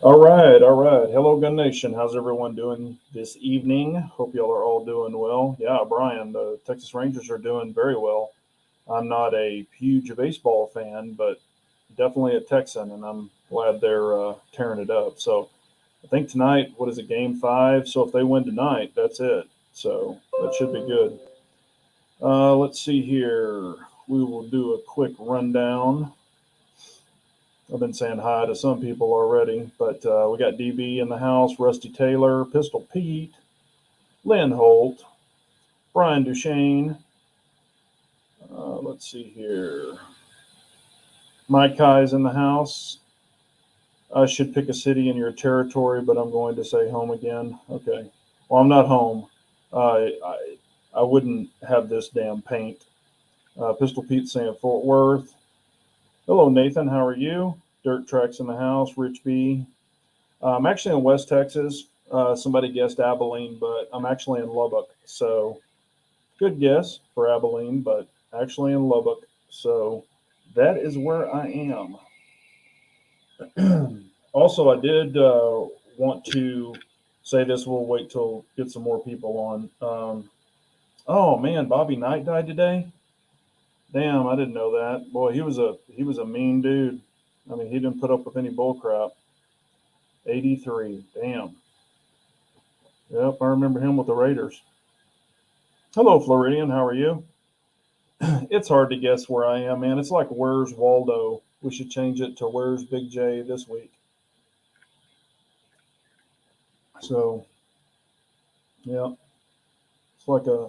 All right, all right. Hello, Gun Nation. How's everyone doing this evening? Hope y'all are all doing well. Yeah, Brian, the Texas Rangers are doing very well. I'm not a huge baseball fan, but definitely a Texan, and I'm glad they're tearing it up. So I think tonight, what is it, game 5? So if they win tonight, that's it. So that should be good. Let's see here. We will do a quick rundown. I've been saying hi to some people already, but we got DB in the house, Rusty Taylor, Pistol Pete, Lynn Holt, Brian Duchesne. Let's see here. Mike Kai's in the house. I should pick a city in your territory, but I'm going to say home again. Okay. Well, I'm not home. I wouldn't have this damn paint. Pistol Pete saying Fort Worth. Hello, Nathan. How are you? Dirt Tracks in the house. Rich B. I'm actually in West Texas. Somebody guessed Abilene, but I'm actually in Lubbock. So good guess for Abilene, but actually in Lubbock. So that is where I am. Also, I did want to say this. We'll wait till get some more people on. Oh man, Bobby Knight died today. Damn, I didn't know that. Boy, he was a mean dude. I mean, he didn't put up with any bull crap. 83. Damn. Yep, I remember him with the Raiders. Hello, Floridian. How are you? It's hard to guess where I am, man. It's like where's Waldo? We should change it to where's Big J this week. So, yeah, it's like a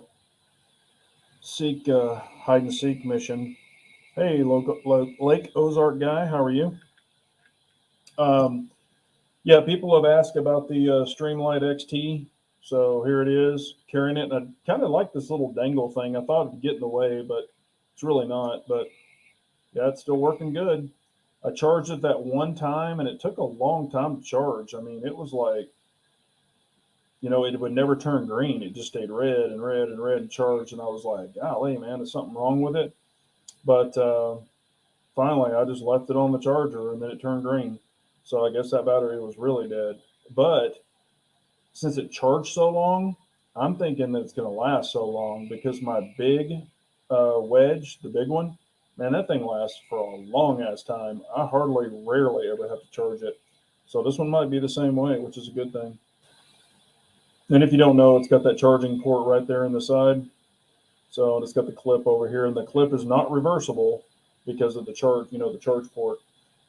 seek hide and seek mission. Hey, Lake Ozark guy, how are you? Um, yeah, people have asked about the Streamlight XT. So here it is, carrying it. And I kind of like this little dangle thing. I thought it'd get in the way, but it's really not. But yeah, it's still working good. I charged it that one time, and it took a long time to charge. I mean, it was like, it would never turn green. It just stayed red and red and red and charged. And I was like, golly, man, is something wrong with it? But finally, I just left it on the charger, and then it turned green. So I guess that battery was really dead. But since it charged so long, I'm thinking that it's going to last so long because my big wedge, the big one, man, that thing lasts for a long ass time. I rarely ever have to charge it. So this one might be the same way, which is a good thing. And if you don't know, it's got that charging port right there in the side. So it's got the clip over here, and the clip is not reversible because of the charge, the charge port.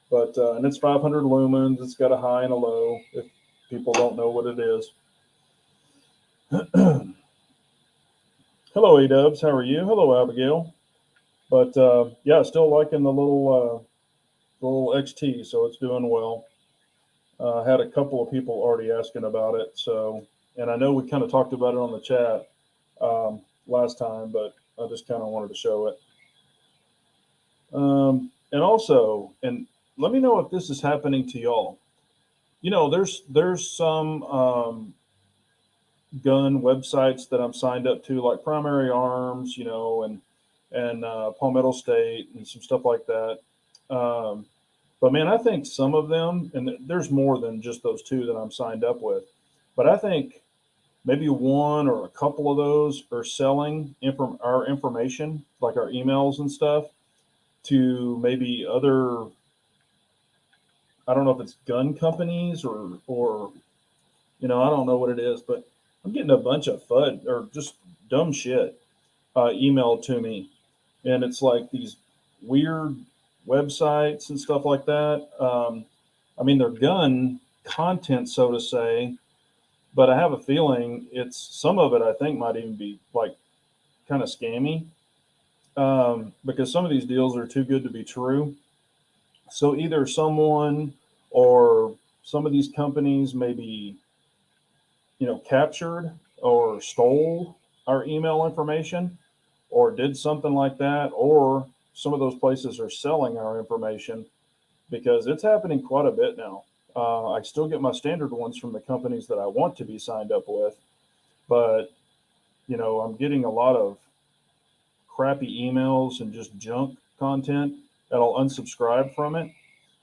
But and it's 500 lumens. It's got a high and a low. If people don't know what it is. Hello, A-Dubs. How are you? Hello, Abigail. But yeah, still liking the little XT, so it's doing well. Had a couple of people already asking about it, so and I know we kind of talked about it on the chat last time, but I just kind of wanted to show it. And also, and let me know if this is happening to y'all. There's some gun websites that I'm signed up to, like Primary Arms, and Palmetto State and some stuff like that. Um, but man, I think some of them, and there's more than just those two that I'm signed up with, but I think maybe one or a couple of those are selling our information, like our emails and stuff, to maybe other. I don't know if it's gun companies or I don't know what it is, but I'm getting a bunch of FUD or just dumb shit emailed to me, and it's like these weird websites and stuff like that. I mean, they're gun content, so to say, but I have a feeling it's some of it. I think might even be like kind of scammy because some of these deals are too good to be true. So either someone or some of these companies maybe captured or stole our email information or did something like that, or some of those places are selling our information because it's happening quite a bit now. I still get my standard ones from the companies that I want to be signed up with, but I'm getting a lot of crappy emails and just junk content that I'll unsubscribe from it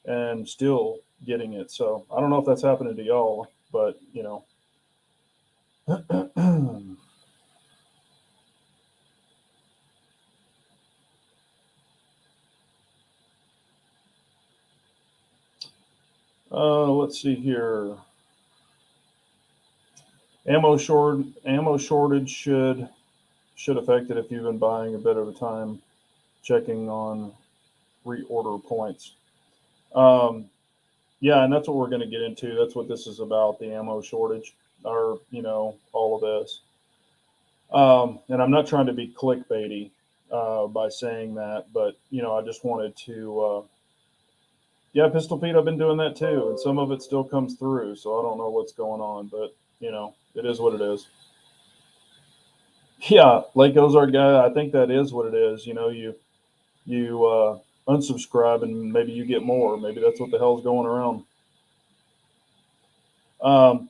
and still getting it. So I don't know if that's happening to y'all, but you know. Let's see here. Ammo shortage should affect it if you've been buying a bit of a time checking on reorder points. Yeah, and that's what we're going to get into. That's what this is about, the ammo shortage, or, you know, all of this. And I'm not trying to be clickbaity by saying that, but, you know, I just wanted to, yeah, Pistol Pete, I've been doing that too. And some of it still comes through. So I don't know what's going on, but, you know, it is what it is. Yeah, Lake Ozark guy, I think that is what it is. You know, you unsubscribe and maybe you get more. Maybe that's what the hell's going around.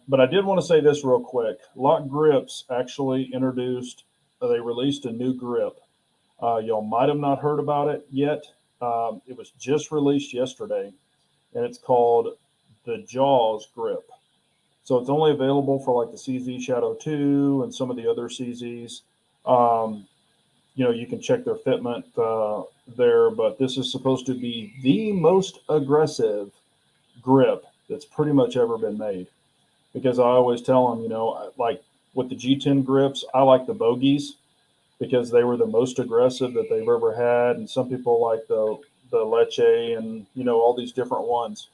But I did want to say this real quick. Lock Grips actually they released a new grip. Y'all might have not heard about it yet. It was just released yesterday, and it's called the Jaws grip. So it's only available for like the CZ Shadow 2 and some of the other CZs. You know, you can check their fitment there, but this is supposed to be the most aggressive grip that's pretty much ever been made. Because I always tell them, you know, like with the G10 grips, I like the bogeys because they were the most aggressive that they've ever had, and some people like the Leche and you know all these different ones.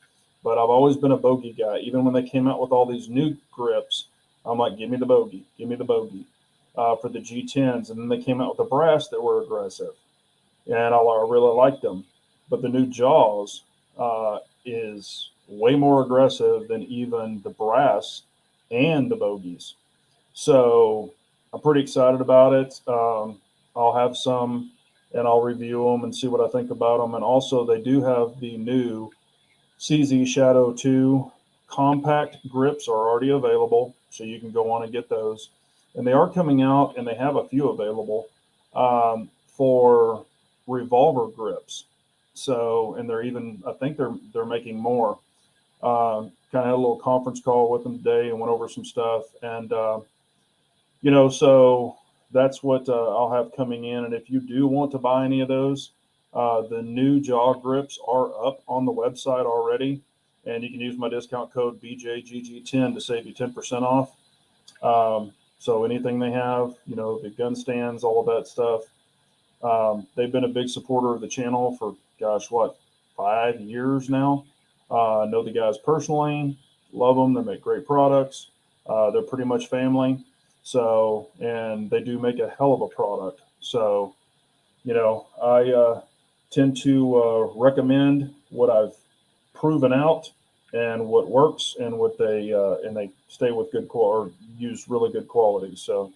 But I've always been a bogey guy. Even when they came out with all these new grips, I'm like, give me the bogey, give me the bogey for the G10s. And then they came out with the brass that were aggressive, and I really liked them. But the new Jaws is way more aggressive than even the brass and the bogeys. So I'm pretty excited about it. I'll have some and I'll review them and see what I think about them. And also, they do have the new CZ Shadow 2 compact grips are already available, so you can go on and get those. And they are coming out, and they have a few available for revolver grips. So, and they're even, I think they're making more. Kind of had a little conference call with them today and went over some stuff. And you know, so that's what I'll have coming in. And if you do want to buy any of those, the new jaw grips are up on the website already, and you can use my discount code BJGG10 to save you 10% off. So anything they have, you know, the gun stands, all of that stuff. They've been a big supporter of the channel for, gosh, what, 5 years now. I know the guys personally, love them. They make great products. They're pretty much family. So, and they do make a hell of a product. So, you know, I tend to recommend what I've proven out and what works and what they stay with good quality or use really good quality. So,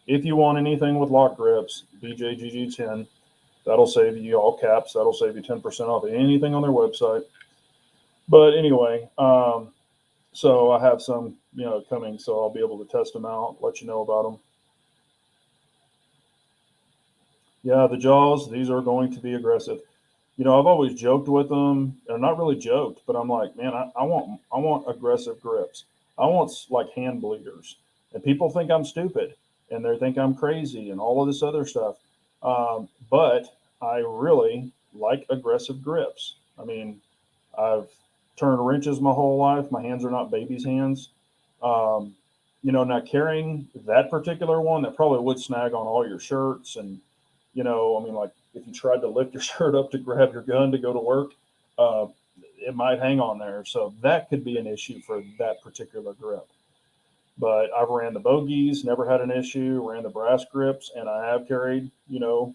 if you want anything with lock grips, BJGG10, that'll save you all caps. That'll save you 10% off anything on their website. But anyway, so I have some, you know, coming, so I'll be able to test them out, let you know about them. Yeah, the jaws, these are going to be aggressive. You know, I've always joked with them, or not really joked, but I'm like, man, I want aggressive grips. I want like hand bleeders, and people think I'm stupid, and they think I'm crazy, and all of this other stuff. But I really like aggressive grips. I mean, I've turned wrenches my whole life. My hands are not baby's hands. Um, you know, now carrying that particular one, that probably would snag on all your shirts. And, you know, I mean, like if you tried to lift your shirt up to grab your gun to go to work, uh, it might hang on there. So that could be an issue for that particular grip. But I've ran the bogeys, never had an issue, ran the brass grips, and I have carried, you know,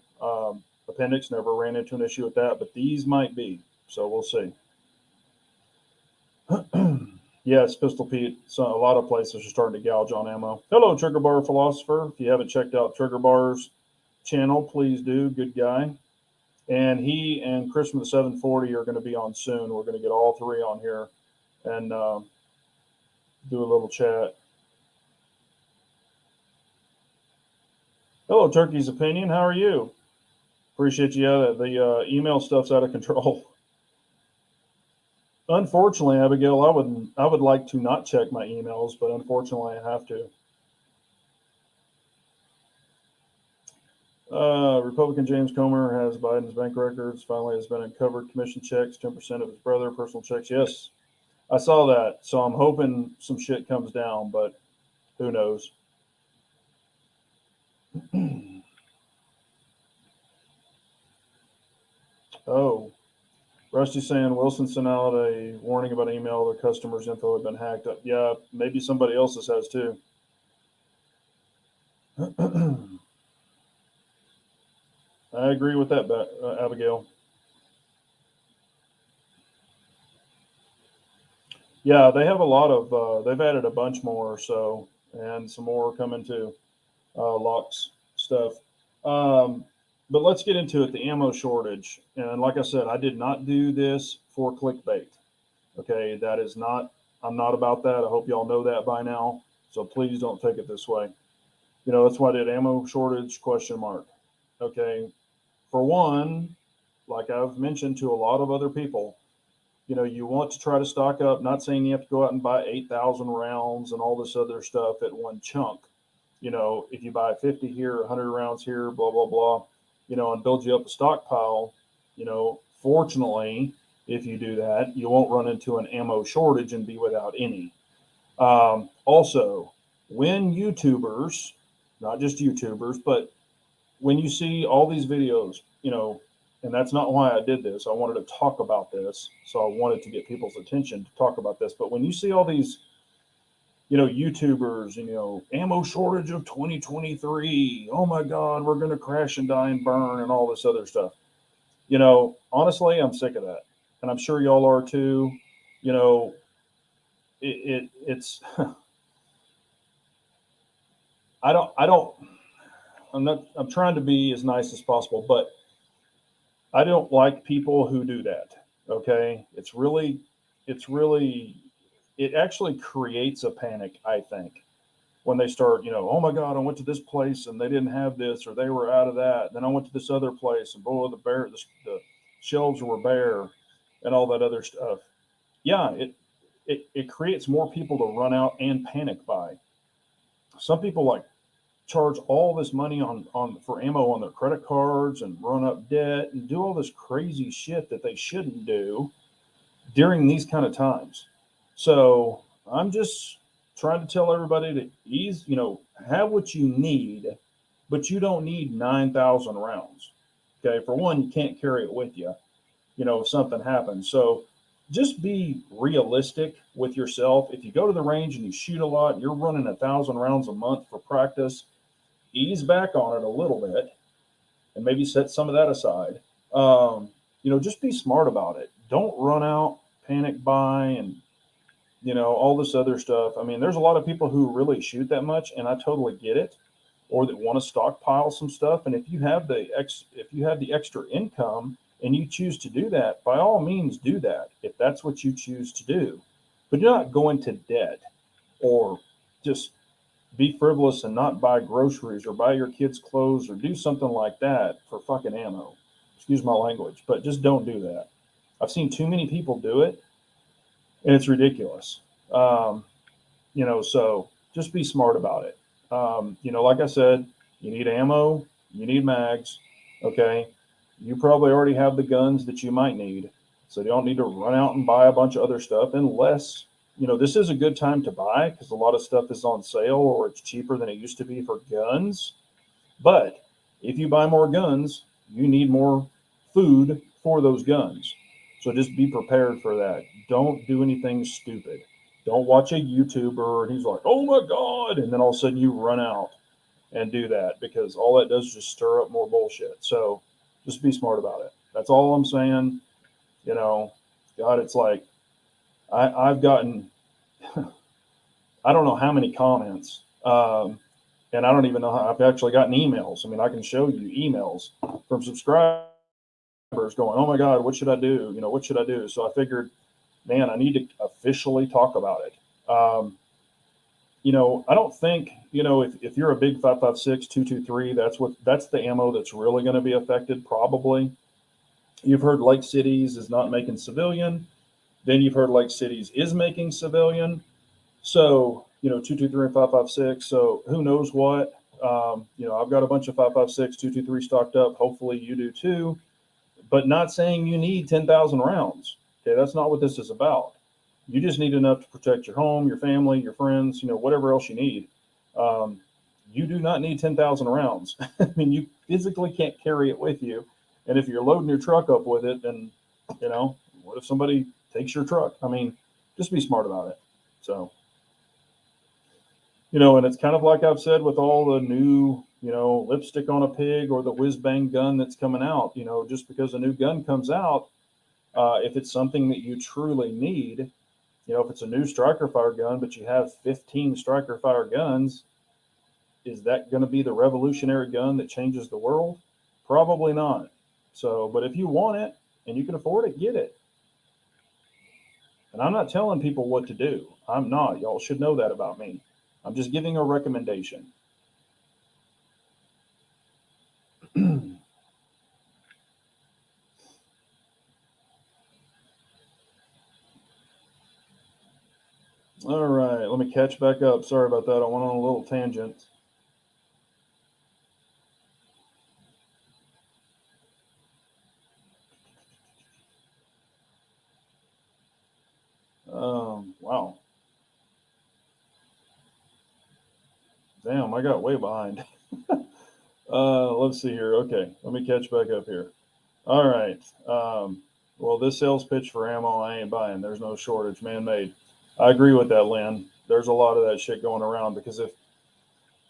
appendix, never ran into an issue with that. But these might be. So we'll see. Yes, Pistol Pete. So a lot of places are starting to gouge on ammo. Hello, Trigger Bar Philosopher. If you haven't checked out Trigger Bar's channel, please do. Good guy. And he and Chris from the 740 are going to be on soon. We're going to get all three on here and do a little chat. Hello, Turkey's Opinion. How are you? Appreciate you. The email stuff's out of control. Unfortunately, Abigail, I would like to not check my emails, but unfortunately, I have to. Republican James Comer has Biden's bank records. Finally, has been uncovered. Commission checks, 10% of his brother, personal checks. Yes, I saw that. So I'm hoping some shit comes down, but who knows? Oh, Rusty saying Wilson sent out a warning about email. The customer's info had been hacked up. Yeah, maybe somebody else's has too. I agree with that, Abigail. Yeah, they have a lot of. They've added a bunch more, so and some more coming too. Locks stuff. Um, but let's get into it. The ammo shortage, and like I said, I did not do this for clickbait. Okay, that is not. I'm not about that. I hope y'all know that by now. So please don't take it this way. You know, that's why I did ammo shortage question mark. Okay, for one, like I've mentioned to a lot of other people, you know, you want to try to stock up. Not saying you have to go out and buy 8,000 rounds and all this other stuff at one chunk. You know, if you buy 50 here, 100 rounds here, blah, blah, blah, you know, and build you up a stockpile, you know, fortunately, if you do that, you won't run into an ammo shortage and be without any. Also, when YouTubers, not just YouTubers, but when you see all these videos, you know, and that's not why I did this. I wanted to talk about this. So I wanted to get people's attention to talk about this. But when you see all these, you know, YouTubers, you know, ammo shortage of 2023, oh my God, we're going to crash and die and burn and all this other stuff. You know, honestly, I'm sick of that. And I'm sure y'all are too. You know, it's, I don't, I'm trying to be as nice as possible, but I don't like people who do that. Okay. It's really, it actually creates a panic, I think, when they start, you know, oh my God, I went to this place and they didn't have this or they were out of that. Then I went to this other place and boy, the shelves were bare and all that other stuff. Yeah. It creates more people to run out and panic buy. Some people like charge all this money on for ammo on their credit cards and run up debt and do all this crazy shit that they shouldn't do during these kind of times. So I'm just trying to tell everybody to ease, you know, have what you need, but you don't need 9,000 rounds. Okay. For one, you can't carry it with you, you know, if something happens. So just be realistic with yourself. If you go to the range and you shoot a lot, and you're running 1,000 rounds a month for practice, ease back on it a little bit and maybe set some of that aside. You know, just be smart about it. Don't run out, panic buy, and, you know, all this other stuff. I mean, there's a lot of people who really shoot that much, and I totally get it, or that want to stockpile some stuff. And if you have the extra income and you choose to do that, by all means do that if that's what you choose to do. But you're not going to debt or just be frivolous and not buy groceries or buy your kids clothes or do something like that for fucking ammo. Excuse my language, but just don't do that. I've seen too many people do it, and it's ridiculous. Um, you know, so just be smart about it. You know, like I said, you need ammo, you need mags. Okay, you probably already have the guns that you might need, so you don't need to run out and buy a bunch of other stuff unless, you know, this is a good time to buy because a lot of stuff is on sale or it's cheaper than it used to be for guns. But if you buy more guns, you need more food for those guns. So just be prepared for that. Don't do anything stupid. Don't watch a YouTuber and he's like, oh my God. And then all of a sudden you run out and do that because all that does is just stir up more bullshit. So just be smart about it. That's all I'm saying. You know, God, it's like I've gotten, I don't know how many comments. And I don't even know how I've actually gotten emails. I mean, I can show you emails from subscribers going, oh my God, what should I do? You know, what should I do? So I figured, man, I need to officially talk about it. You know, I don't think, you know, if you're a big 5.56, 223, that's the ammo that's really going to be affected probably. You've heard Lake Cities is not making civilian. Then you've heard Lake Cities is making civilian. So, 223 and 5.56. So who knows what? I've got a bunch of 5.56, 223 stocked up. Hopefully you do too. But not saying you need 10,000 rounds. Okay, that's not what this is about. You just need enough to protect your home, your family, your friends, whatever else you need. You do not need 10,000 rounds. I mean, you physically can't carry it with you. And if you're loading your truck up with it, then, what if somebody takes your truck? I mean, just be smart about it. So, and it's kind of like I've said with all the new, lipstick on a pig or the whiz bang gun that's coming out, just because a new gun comes out, if it's something that you truly need, if it's a new striker fire gun, but you have 15 striker fire guns, is that going to be the revolutionary gun that changes the world? Probably not. So, but if you want it and you can afford it, get it. And I'm not telling people what to do. I'm not. Y'all should know that about me. I'm just giving a recommendation. All right, let me catch back up. Sorry about that. I went on a little tangent. Wow. Damn, I got way behind. Let's see here. Okay, let me catch back up here. All right. Well, this sales pitch for ammo, I ain't buying. There's no shortage, man-made. I agree with that, Lynn. There's a lot of that shit going around because if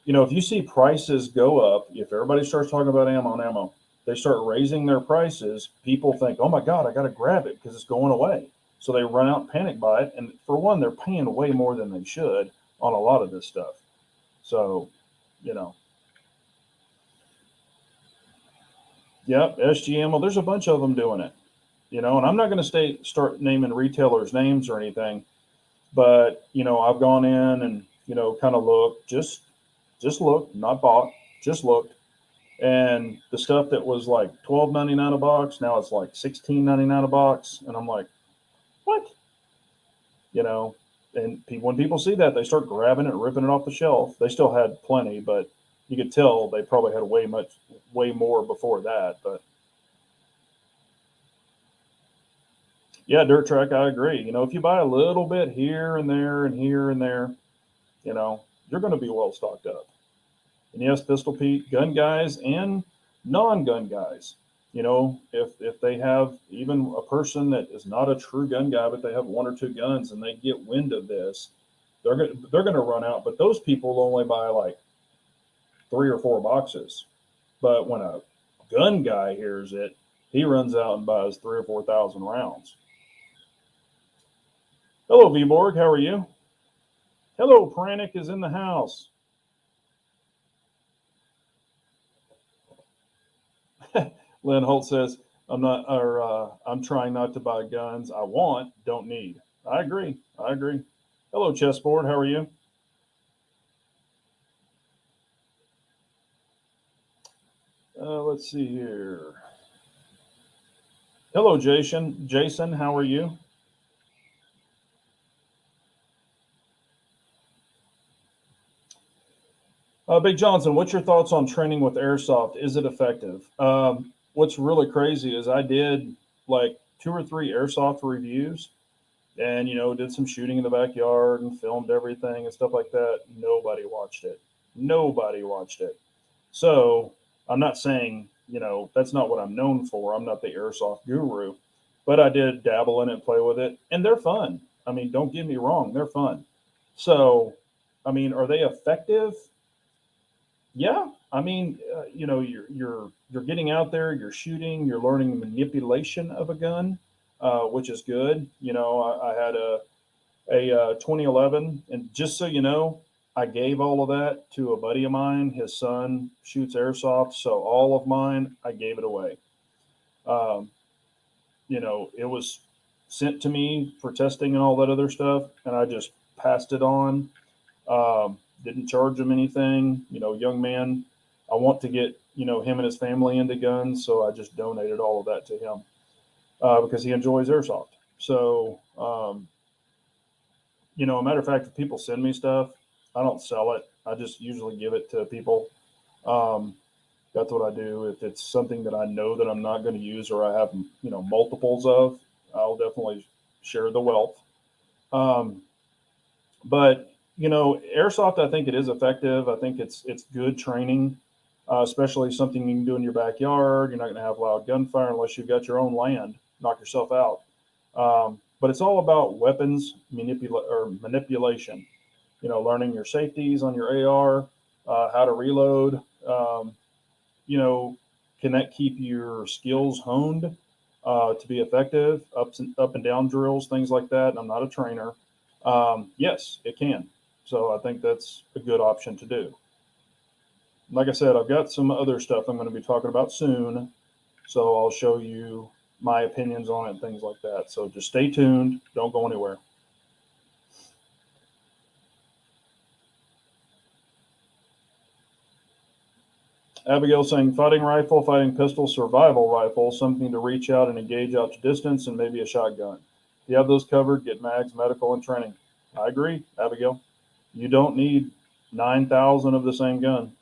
you see prices go up, if everybody starts talking about ammo, they start raising their prices, people think, oh my God, I got to grab it because it's going away. So they run out and panic buy it. And for one, they're paying way more than they should on a lot of this stuff. So, yep, SG ammo, there's a bunch of them doing it, and I'm not going to start naming retailers' names or anything, but, I've gone in and, kind of looked, just looked, not bought, just looked. And the stuff that was like $12.99 a box, now it's like $16.99 a box. And I'm like, what? And when people see that, they start grabbing it, ripping it off the shelf. They still had plenty, but you could tell they probably had way more before that. But yeah, dirt track, I agree. If you buy a little bit here and there and here and there, you're going to be well stocked up. And yes, Pistol Pete, gun guys and non-gun guys. If they have even a person that is not a true gun guy, but they have one or two guns and they get wind of this, they're going to run out. But those people will only buy like 3 or 4 boxes. But when a gun guy hears it, he runs out and buys 3,000 or 4,000 rounds. Hello, Viborg. How are you? Hello, Pranic is in the house. Lynn Holt says, I'm trying not to buy guns I want, don't need. I agree. Hello, Chessboard. How are you? Let's see here. Hello, Jason, how are you? Big Johnson, what's your thoughts on training with airsoft? Is it effective? What's really crazy is I did like 2 or 3 airsoft reviews and, did some shooting in the backyard and filmed everything and stuff like that. Nobody watched it. So I'm not saying, that's not what I'm known for. I'm not the airsoft guru, but I did dabble in it and play with it, and they're fun. I mean, don't get me wrong, they're fun. So, I mean, are they effective? Yeah, I mean, you're getting out there, you're shooting, you're learning manipulation of a gun, which is good. I had a 2011, and just so you know, I gave all of that to a buddy of mine. His son shoots airsoft, so all of mine, I gave it away. Um, it was sent to me for testing and all that other stuff, and I just passed it on. Didn't charge him anything. Young man, I want to get him and his family into guns, so I just donated all of that to him because he enjoys airsoft. So, a matter of fact, if people send me stuff, I don't sell it. I just usually give it to people. Um, that's what I do. If it's something that I know that I'm not going to use or I have, multiples of, I'll definitely share the wealth. Um, but airsoft, I think it is effective. I think it's good training, especially something you can do in your backyard. You're not going to have loud gunfire unless you've got your own land. Knock yourself out. But it's all about weapons manipulation. Learning your safeties on your AR, how to reload. You know, can that keep your skills honed to be effective? Up and down drills, things like that. And I'm not a trainer. Yes, it can. So I think that's a good option to do. Like I said, I've got some other stuff I'm going to be talking about soon. So I'll show you my opinions on it and things like that. So just stay tuned. Don't go anywhere. Abigail saying fighting rifle, fighting pistol, survival rifle, something to reach out and engage out to distance, and maybe a shotgun. If you have those covered, get mags, medical, and training. I agree, Abigail. You don't need 9,000 of the same gun.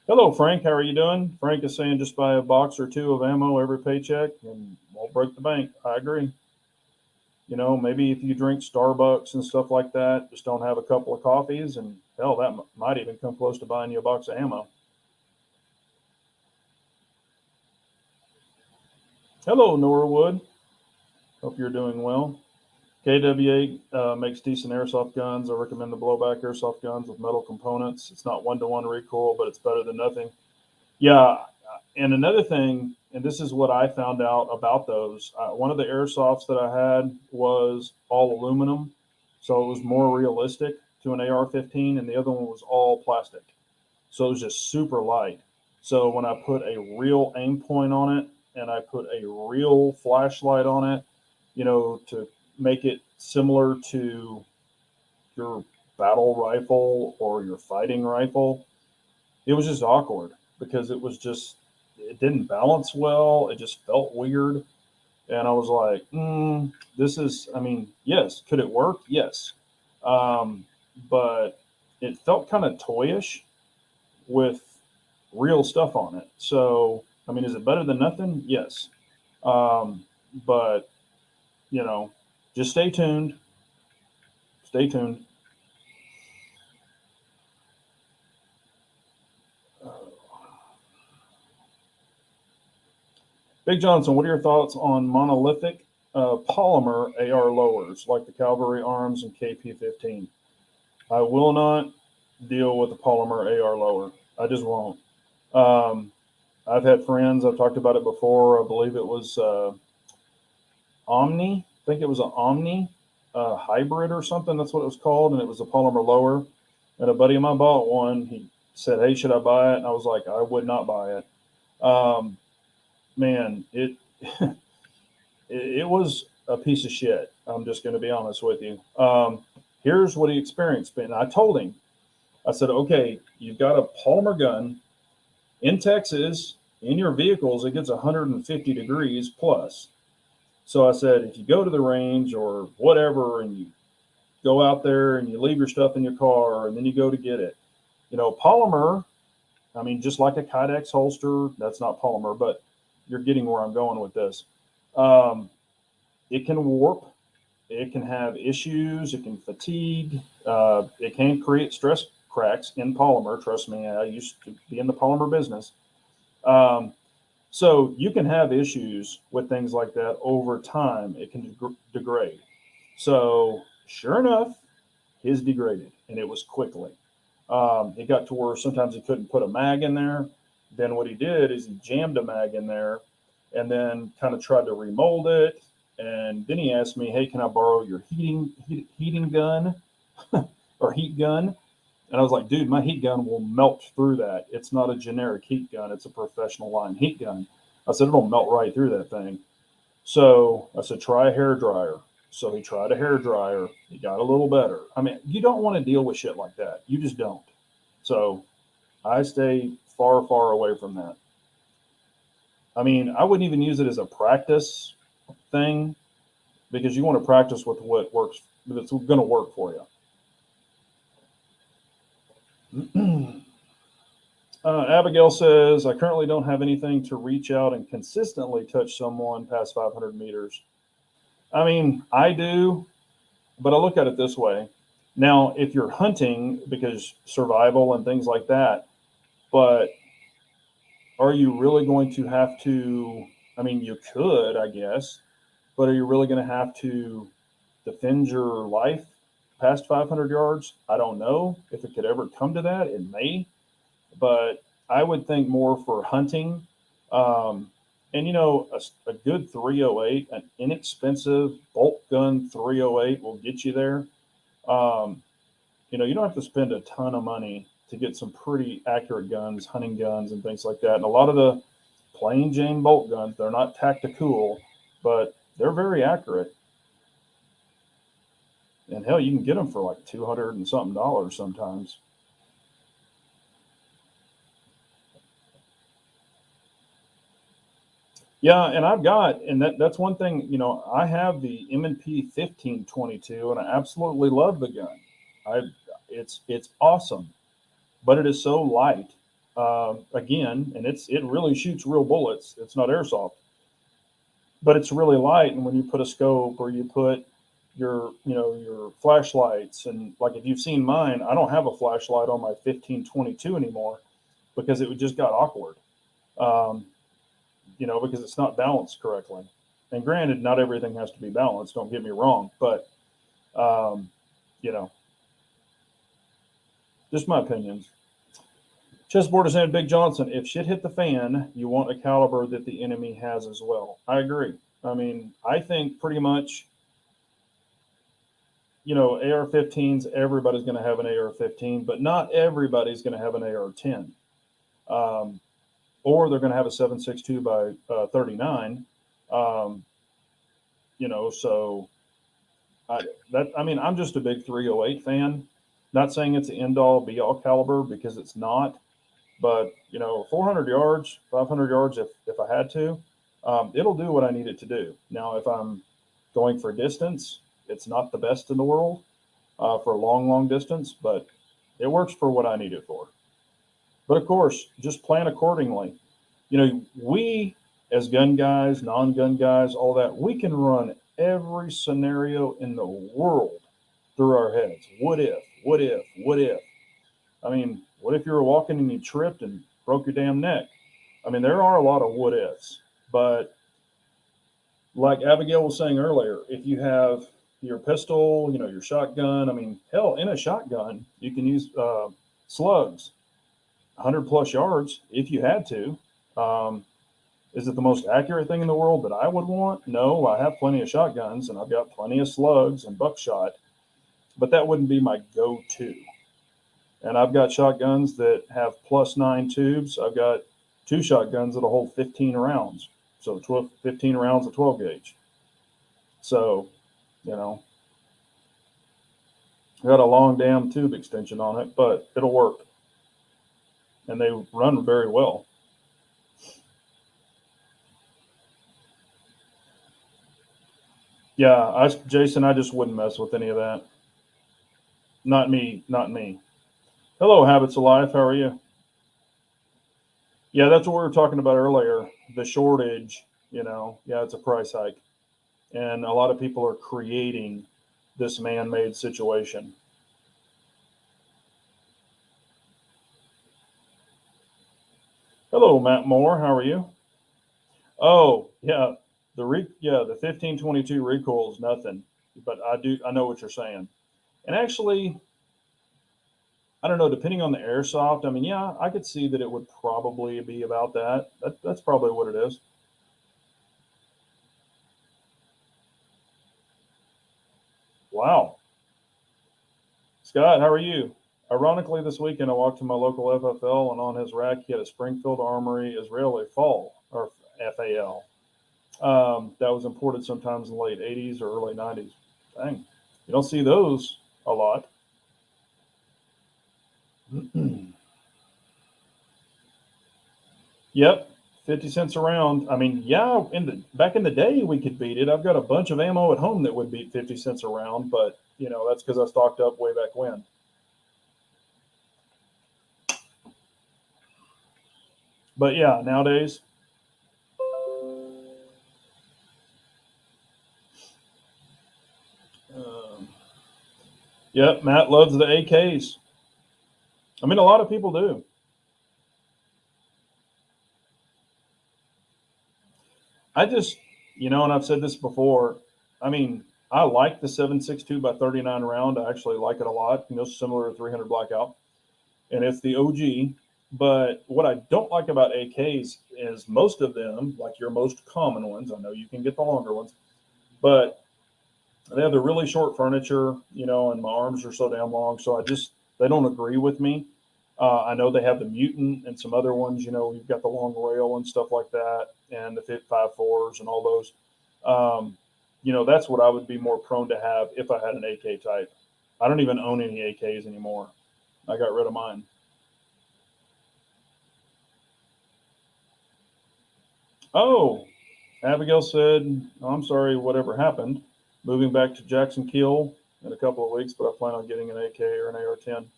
Hello, Frank. How are you doing? Frank is saying just buy a box or two of ammo every paycheck and won't break the bank. I agree. Maybe if you drink Starbucks and stuff like that, just don't have a couple of coffees, and hell, that might even come close to buying you a box of ammo. Hello, Norwood. Hope you're doing well. KWA makes decent airsoft guns. I recommend the blowback airsoft guns with metal components. It's not one-to-one recoil, but it's better than nothing. Yeah, and another thing, and this is what I found out about those. One of the airsofts that I had was all aluminum, so it was more realistic to an AR-15, and the other one was all plastic, so it was just super light. So when I put a real aim point on it and I put a real flashlight on it, to make it similar to your battle rifle or your fighting rifle, it was just awkward because it didn't balance well. It just felt weird. And I was like, yes, could it work? Yes. But it felt kind of toyish with real stuff on it. So, is it better than nothing? Yes. But, just stay tuned. Stay tuned. Big Johnson, what are your thoughts on monolithic polymer AR lowers like the Cavalry Arms and KP-15? I will not deal with the polymer AR lower. I just won't. I've had friends, I've talked about it before. I believe it was Omni. I think it was an Omni hybrid or something. That's what it was called. And it was a polymer lower. And a buddy of mine bought one. He said, hey, should I buy it? And I was like, I would not buy it. Man, it it was a piece of shit. I'm just going to be honest with you. Here's what he experienced. And I told him, I said, okay, you've got a polymer gun in Texas. In your vehicles, it gets 150 degrees plus. So I said, if you go to the range or whatever, and you go out there and you leave your stuff in your car, and then you go to get it, polymer. Just like a Kydex holster, that's not polymer, but you're getting where I'm going with this. It can warp. It can have issues. It can fatigue. It can create stress cracks in polymer. Trust me, I used to be in the polymer business. So you can have issues with things like that over time. It can degrade. So sure enough, his degraded, and it was quickly. It got to where sometimes he couldn't put a mag in there. Then what he did is he jammed a mag in there and then kind of tried to remold it. And then he asked me, hey, can I borrow your heating gun or heat gun? And I was like, dude, my heat gun will melt through that. It's not a generic heat gun. It's a professional line heat gun. I said, it'll melt right through that thing. So I said, try a hair dryer. So he tried a hair dryer. He got a little better. I mean, you don't want to deal with shit like that. You just don't. So I stay far, far away from that. I mean, I wouldn't even use it as a practice thing because you want to practice with what works, that's going to work for you. Abigail says, I currently don't have anything to reach out and consistently touch someone past 500 meters. I mean, I do, but I look at it this way. Now, if you're hunting because survival and things like that, but are you really going to have to? I mean, you could, I guess, but are you really going to have to defend your life past 500 yards? I don't know if it could ever come to that. It may, but I would think more for hunting. Um, and a good 308, an inexpensive bolt gun 308 will get you there. Um, you don't have to spend a ton of money to get some pretty accurate guns, hunting guns, and things like that. And a lot of the plain Jane bolt guns, they're not tactical, but they're very accurate. And hell, you can get them for like $200 and something sometimes. Yeah, and that's one thing, I have the M&P 1522 and I absolutely love the gun. I it's awesome, but it is so light. Again, and it really shoots real bullets. It's not airsoft, but it's really light. And when you put a scope or you put your flashlights, and like if you've seen mine, I don't have a flashlight on my 1522 anymore because it just got awkward. Um, because it's not balanced correctly. And granted, not everything has to be balanced. Don't get me wrong, but um, you know, just my opinions. Chessboard is saying, Big Johnson, if shit hit the fan, you want a caliber that the enemy has as well. I agree. I mean, I think pretty much, AR-15s, everybody's going to have an AR-15, but not everybody's going to have an AR-10. Or they're going to have a 7.62 by 39. So I'm just a big 308 fan. Not saying it's an end all be all caliber because it's not, but 400 yards, 500 yards, if I had to, it'll do what I need it to do. Now, if I'm going for distance, it's not the best in the world for a long, long distance, but it works for what I need it for. But of course, just plan accordingly. We as gun guys, non-gun guys, all that, we can run every scenario in the world through our heads. What if? What if? What if? I mean, what if you were walking and you tripped and broke your damn neck? I mean, there are a lot of what ifs. But like Abigail was saying earlier, if you have your pistol, your shotgun, I mean, hell, in a shotgun, you can use slugs, 100 plus yards if you had to. Is it the most accurate thing in the world that I would want? No, I have plenty of shotguns and I've got plenty of slugs and buckshot, but that wouldn't be my go-to. And I've got shotguns that have +9 tubes. I've got 2 shotguns that'll hold 15 rounds. So 15 rounds of 12 gauge. So, I got a long damn tube extension on it, but it'll work. And they run very well. Yeah, Jason, I just wouldn't mess with any of that. Not me, not me. Hello, Habits of Life. How are you? Yeah, that's what we were talking about earlier. The shortage, yeah, it's a price hike. And a lot of people are creating this man made situation. Hello, Matt Moore. How are you? Oh, yeah. The 1522 recoil is nothing, but I know what you're saying. And actually, I don't know, depending on the airsoft, I mean, yeah, I could see that it would probably be about that. That's probably what it is. Wow. Scott, how are you? Ironically, this weekend I walked to my local FFL, and on his rack he had a Springfield Armory Israeli Fall, or FAL. That was imported sometimes in the late 80s or early 90s. Dang, you don't see those a lot. Yep, 50 cents a round. I mean, yeah, back in the day we could beat it. I've got a bunch of ammo at home that would beat 50 cents a round, but that's because I stocked up way back when. But yeah, nowadays, um, yep, Matt loves the AKs. I mean, a lot of people do. I just, and I've said this before. I mean, I like the 7.62 by 39 round. I actually like it a lot. Similar to 300 Blackout, and it's the OG. But what I don't like about AKs is most of them, like your most common ones. I know you can get the longer ones, but they have the really short furniture, and my arms are so damn long. So they don't agree with me. I know they have the Mutant and some other ones. You've got the long rail and stuff like that, and the Fit 5.4s and all those. That's what I would be more prone to have if I had an AK type. I don't even own any AKs anymore. I got rid of mine. Oh, Abigail said, oh, I'm sorry, whatever happened. Moving back to Jackson Keel in a couple of weeks, but I plan on getting an AK or an AR 10.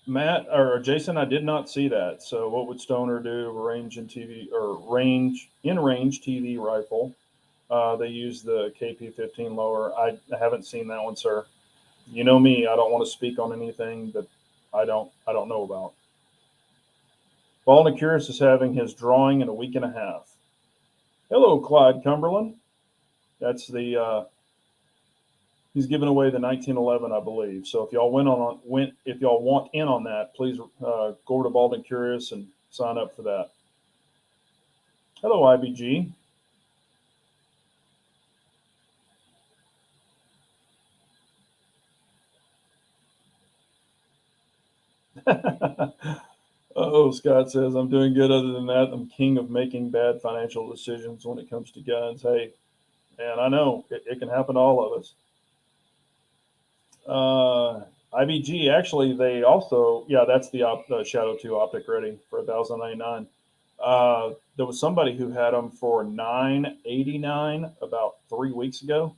Matt or Jason, I did not see that. So, what would Stoner do? Range TV rifle. They use the KP-15 lower. I haven't seen that one, sir. You know me. I don't want to speak on anything that I don't know about. Bald and Curious is having his drawing in a week and a half. Hello, Clyde Cumberland. That's he's giving away the 1911, I believe. So if y'all want in on that, please go over to Bald and Curious and sign up for that. Hello, IBG. Oh, Scott says, I'm doing good. Other than that, I'm king of making bad financial decisions when it comes to guns. Hey, man, I know it can happen to all of us. IBG, actually, they also, yeah, that's the Shadow 2 optic ready for 1099. There was somebody who had them for 989 about 3 weeks ago,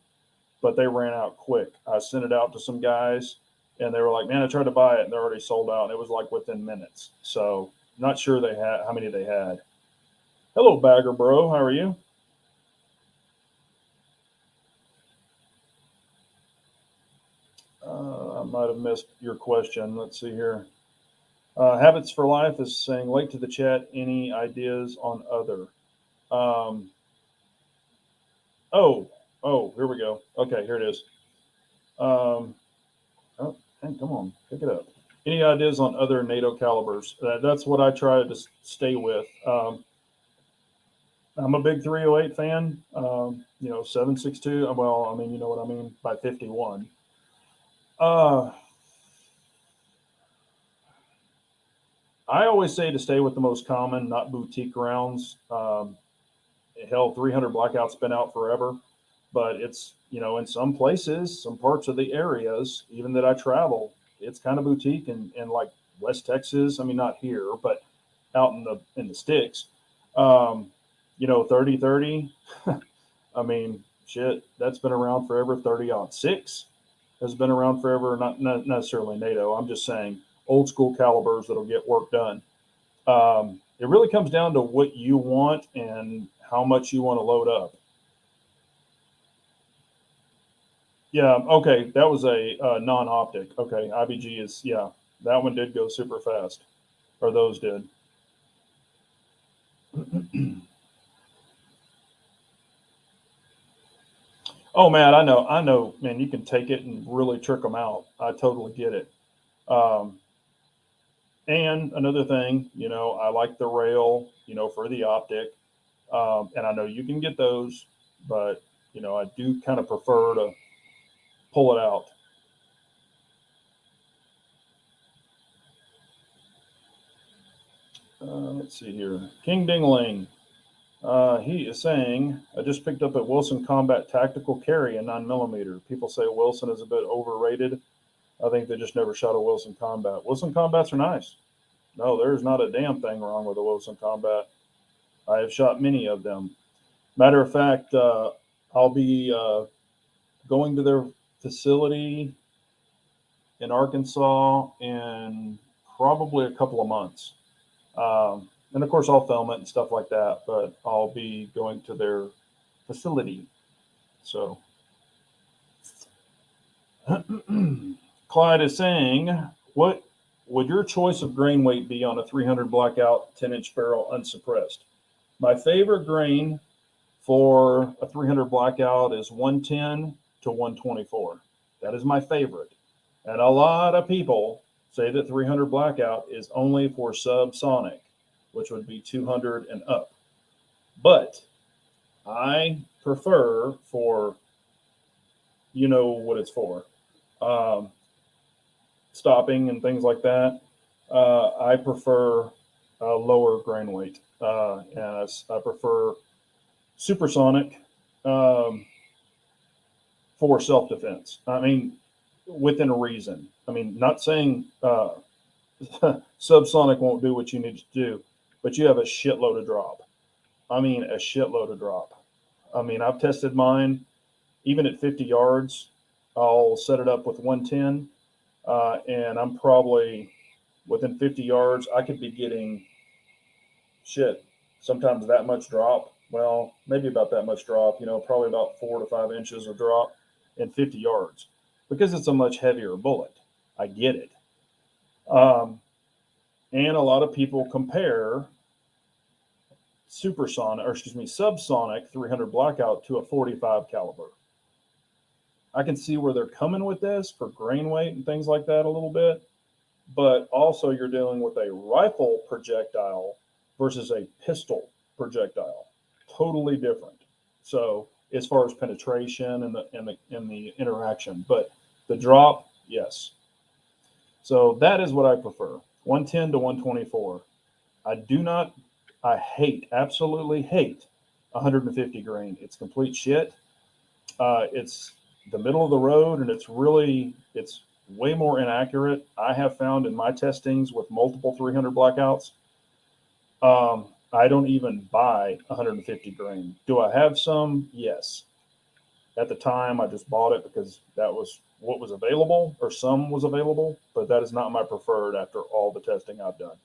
but they ran out quick. I sent it out to some guys, and they were like, "Man, I tried to buy it, and they're already sold out." And it was like within minutes. So, not sure they had how many they had. Hello, Bagger Bro. How are you? I might have missed your question. Let's see here. Habits for Life is saying, late to the chat. Any ideas on other? Um, oh, here we go. Okay, here it is. Um, oh, hey, come on, pick it up. Any ideas on other NATO calibers? That's what I try to stay with. I'm a big 308 fan. 7.62. Well, I mean, you know what I mean by 51. Uh, I always say to stay with the most common, not boutique rounds. Hell, 300 Blackout's been out forever, but it's in some places, some parts of the areas, even that I travel, it's kind of boutique and like West Texas. I mean, not here, but out in the sticks. Um, 3030. I mean, shit, that's been around forever. 30-06 has been around forever. Not necessarily NATO. I'm just saying old school calibers that'll get work done. It really comes down to what you want and how much you want to load up. Yeah, okay, that was a non-optic. Okay, IBG is, yeah, that one did go super fast, or those did. Oh man, I know, man. You can take it and really trick them out. I totally get it. Um, and another thing, I like the rail, for the optic, and I know you can get those, but I do kind of prefer to pull it out. Let's see here. King Dingling. He is saying, I just picked up a Wilson Combat Tactical Carry in 9mm. People say Wilson is a bit overrated. I think they just never shot a Wilson Combat. Wilson Combats are nice. No, there's not a damn thing wrong with a Wilson Combat. I have shot many of them. Matter of fact, I'll be going to their facility in Arkansas in probably a couple of months. And of course, I'll film it and stuff like that, but I'll be going to their facility. So, Clyde is saying, what would your choice of grain weight be on a 300 blackout 10-inch barrel unsuppressed? My favorite grain for a 300 blackout is 110 to 124. That is my favorite. And a lot of people say that 300 blackout is only for subsonic, which would be 200 and up. But I prefer for, you know what it's for, stopping and things like that. I prefer lower grain weight. And I prefer supersonic for self-defense. I mean, within a reason. I mean, not saying subsonic won't do what you need to do, but you have a shitload of drop. I mean, a shitload of drop. I mean, I've tested mine, even at 50 yards, I'll set it up with 110, and I'm probably within 50 yards, I could be getting sometimes that much drop. Well, maybe about that much drop, probably about 4 to 5 inches of drop in 50 yards because it's a much heavier bullet. I get it. And a lot of people compare subsonic 300 blackout to a 45 caliber. I can see where they're coming with this for grain weight and things like that a little bit, but also you're dealing with a rifle projectile versus a pistol projectile. Totally different. So as far as penetration and the interaction, but the drop, yes. So that is what I prefer. 110 to 124. I absolutely hate 150 grain. It's complete shit. It's the middle of the road, and it's way more inaccurate. I have found in my testings with multiple 300 blackouts, I don't even buy 150 grain. Do I have some? Yes. At the time, I just bought it because that was what was available, or some was available, but that is not my preferred after all the testing I've done.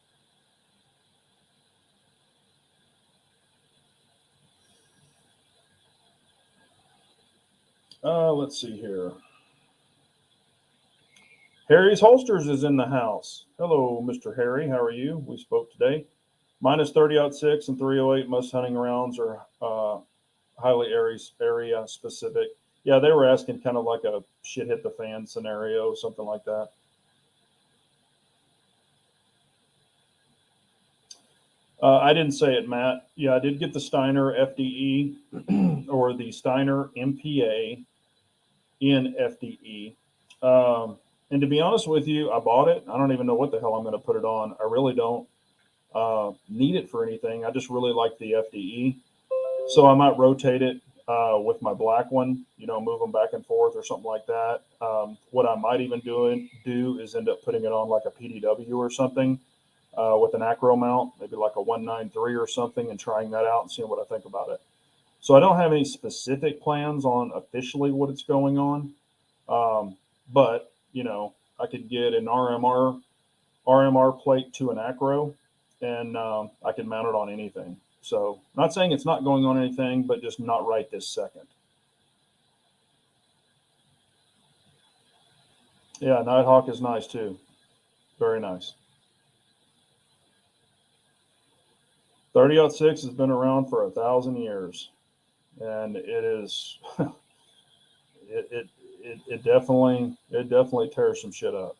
Let's see here. Harry's Holsters is in the house. Hello, Mr. Harry. How are you? We spoke today. Minus 30-06 and 308 most hunting rounds are highly area specific. Yeah, they were asking kind of like a shit hit the fan scenario, something like that. I didn't say it, Matt. Yeah, I did get the Steiner FDE or the Steiner MPA in FDE. And to be honest with you, I bought it. I don't even know what the hell I'm going to put it on. I really don't need it for anything. I just really like the FDE. So I might rotate it with my black one, move them back and forth or something like that. What I might even do is end up putting it on like a PDW or something with an acro mount, maybe like a 193 or something, and trying that out and seeing what I think about it. So I don't have any specific plans on officially what it's going on. But, I could get an RMR plate to an acro, and I can mount it on anything. So not saying it's not going on anything, but just not right this second. Yeah, Nighthawk is nice too. Very nice. 30-06 has been around for 1,000 years, and it is it definitely tears some shit up.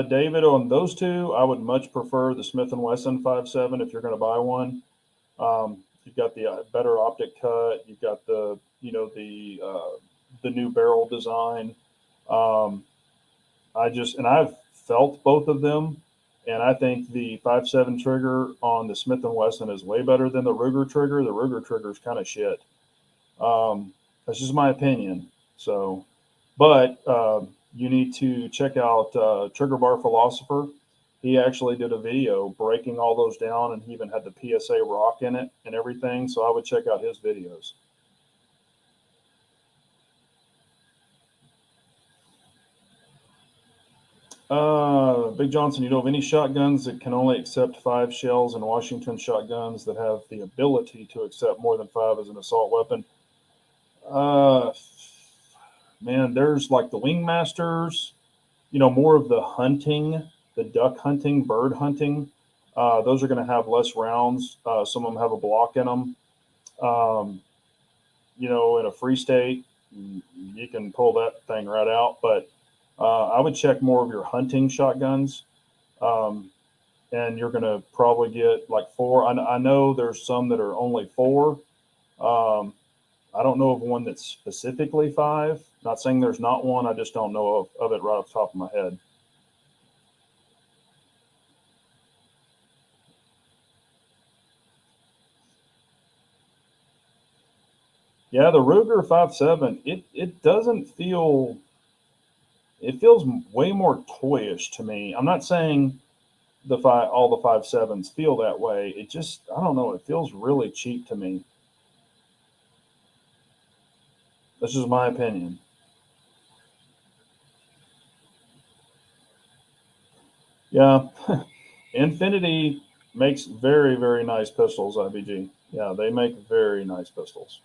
David, on those two, I would much prefer the Smith & Wesson 5.7 if you're going to buy one. You've got the better optic cut. You've got the new barrel design. I've felt both of them, and I think the 5.7 trigger on the Smith and Wesson is way better than the Ruger trigger. The Ruger trigger is kind of shit. That's just my opinion. So, but you need to check out Trigger Bar Philosopher. He actually did a video breaking all those down, and he even had the PSA rock in it and everything. So I would check out his videos. Big Johnson, you know of any shotguns that can only accept 5 shells, and Washington shotguns that have the ability to accept more than 5 as an assault weapon? Man, there's like the Wingmasters, more of the hunting, the duck hunting, bird hunting. Those are going to have less rounds. Some of them have a block in them. In a free state, you can pull that thing right out. But I would check more of your hunting shotguns. And you're going to probably get like 4. I know there's some that are only 4. I don't know of one that's specifically 5. Not saying there's not one. I just don't know of it right off the top of my head. Yeah, the Ruger 5.7, it doesn't feel, it feels way more toyish to me. I'm not saying all the 5.7s feel that way. It just, I don't know, it feels really cheap to me. That's just my opinion. Yeah, Infinity makes very, very nice pistols, IBG. Yeah, they make very nice pistols.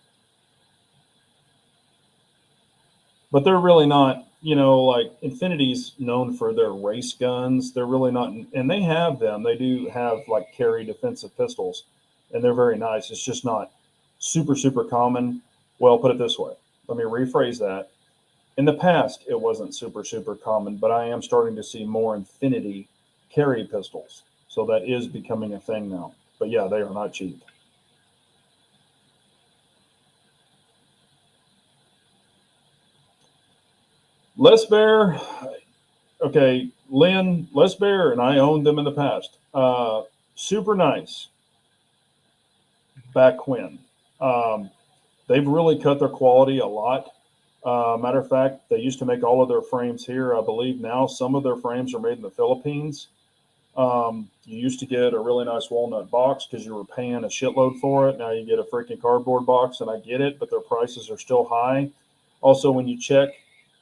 But they're really not, like Infinity's known for their race guns. They're really not, and they have them. They do have like carry defensive pistols, and they're very nice. It's just not super, super common. Well, put it this way. Let me rephrase that. In the past, it wasn't super, super common, but I am starting to see more Infinity carry pistols. So that is becoming a thing now. But yeah, they are not cheap. Les Bear, okay, Lynn, Les Bear, and I owned them in the past. Super nice back when. They've really cut their quality a lot. Matter of fact, they used to make all of their frames here. I believe now some of their frames are made in the Philippines. You used to get a really nice walnut box because you were paying a shitload for it. Now you get a freaking cardboard box, and I get it, but their prices are still high. Also, when you check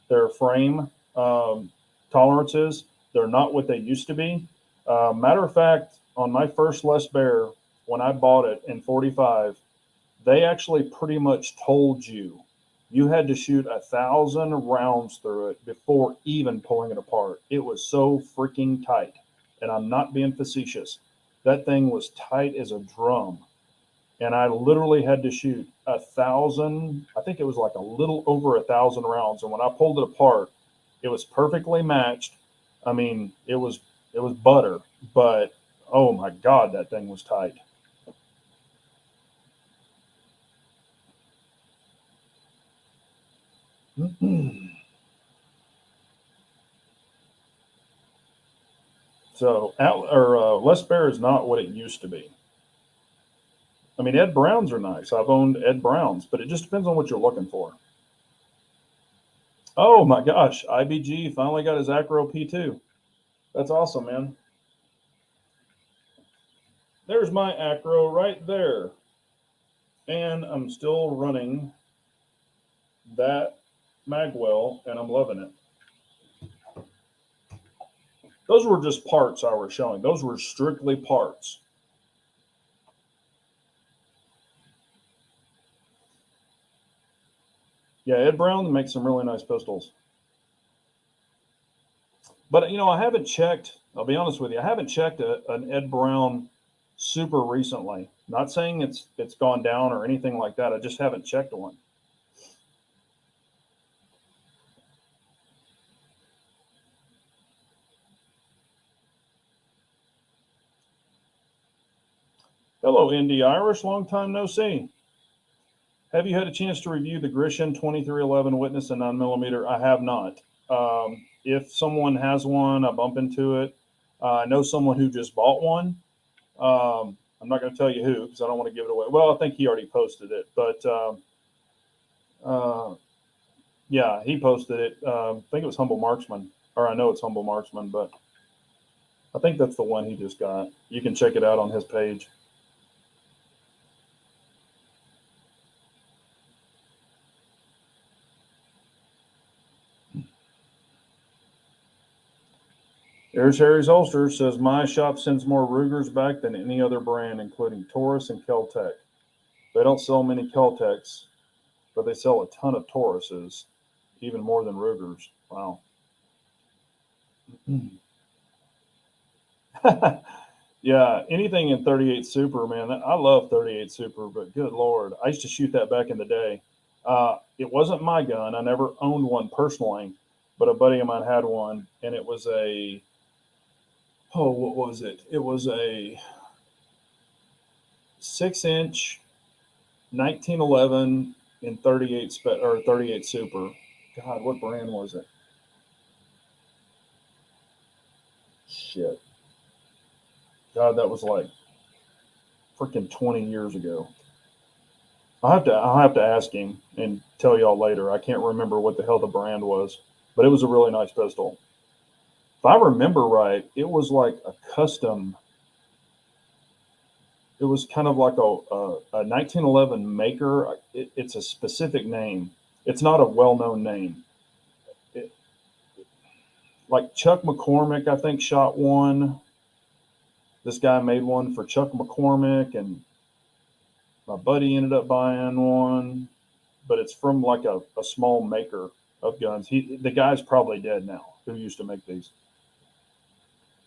their frame tolerances, they're not what they used to be. Matter of fact, on my first Les Bear, when I bought it in 45, they actually pretty much told you had to shoot 1,000 rounds through it before even pulling it apart. It was so freaking tight. And I'm not being facetious. That thing was tight as a drum. And I literally had to shoot 1,000, I think it was like a little over 1,000 rounds. And when I pulled it apart, it was perfectly matched. I mean, it was butter, but oh my God, that thing was tight. So, Les Bear is not what it used to be. I mean, Ed Browns are nice. I've owned Ed Browns, but it just depends on what you're looking for. Oh my gosh, IBG finally got his Acro P2. That's awesome, man. There's my Acro right there. And I'm still running that magwell, and I'm loving it. Those were just parts I was showing. Those were strictly parts. Yeah, Ed Brown makes some really nice pistols. But I haven't checked. I'll be honest with you. I haven't checked an Ed Brown super recently. Not saying it's gone down or anything like that. I just haven't checked one. Hello, Indy Irish. Long time no see. Have you had a chance to review the Grisham 2311 Witness and 9mm? I have not. if someone has one, I bump into it. I know someone who just bought one. I'm not going to tell you who because I don't want to give it away. Well, I think he already posted it, but yeah, he posted it. I think it was Humble Marksman, or I know it's Humble Marksman, but I think that's the one he just got. You can check it out on his page. There's Harry's Holster says my shop sends more Rugers back than any other brand, including Taurus and Kel-Tec. They don't sell many Kel-Tecs, but they sell a ton of Tauruses, even more than Rugers. Wow. Yeah, anything in 38 Super, man. I love 38 Super, but good Lord, I used to shoot that back in the day. It wasn't my gun. I never owned one personally, but a buddy of mine had one, and it was what was it? It was a 6-inch 1911 in 38 Super. God, what brand was it? Shit. God, that was like freaking 20 years ago. I'll have to ask him and tell y'all later. I can't remember what the hell the brand was, but it was a really nice pistol. If I remember right, it was like a custom. It was kind of like a 1911 maker. It's a specific name. It's not a well-known name. Like Chuck McCormick, I think, shot one. This guy made one for Chuck McCormick, and my buddy ended up buying one. But it's from like a small maker of guns. The guy's probably dead now who used to make these.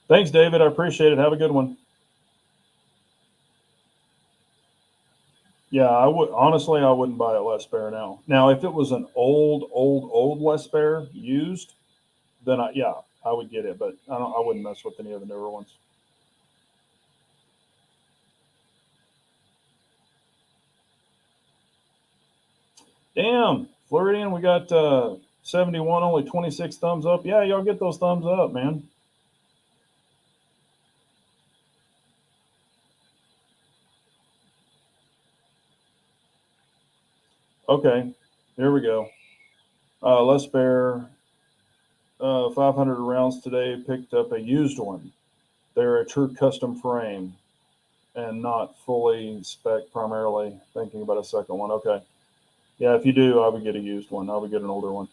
Thanks, David. I appreciate it. Have a good one. Yeah, I wouldn't buy a Les Bear now. Now, if it was an old Les Bear used, then I would get it. But I wouldn't mess with any of the newer ones. Damn, Floridian, we got 71, only 26 thumbs up. Yeah, y'all get those thumbs up, man. Okay, here we go. Les Bear, 500 rounds today, picked up a used one. They're a true custom frame and not fully spec primarily. Thinking about a second one. Okay. Yeah, if you do, I would get a used one. I would get an older one.